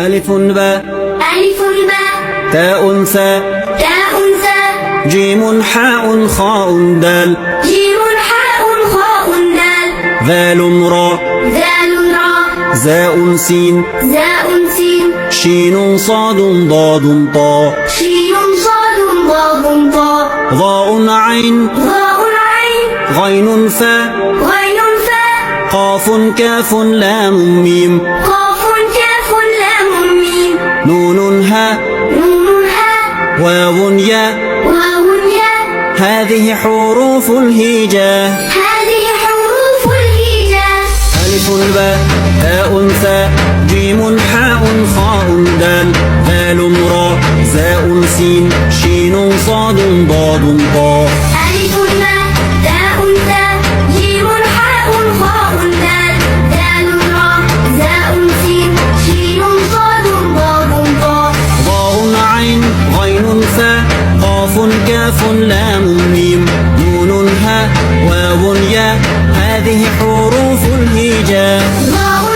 ألف باء ألف باء تاء ثاء تاء ثاء جيم حاء خاء دال جيم حاء خاء دال ذال راء ذال راء زاء سين زاء سين شين صاد ضاد طاء شين صاد ضاد طاء ضاء عين ضاء عين غين فاء غين فاء قاف كاف لام ميم قاف كاف لام ميم نون هاء نون هاء واو ياء واو ياء هذه حروف الهجاء هذه حروف الهجاء ألف باء تاء ثاء جيم حاء خاء دال ذال راء زاء سين شين صاد ضاد طاء ألف باء تاء ثاء جيم حاء خاء دال ذال راء زاء سين شين صاد ضاد طاء ضاء عين غين فاء قاف كاف لام ميم نون هاء واو ياء هذه حروف الهجاء ضاء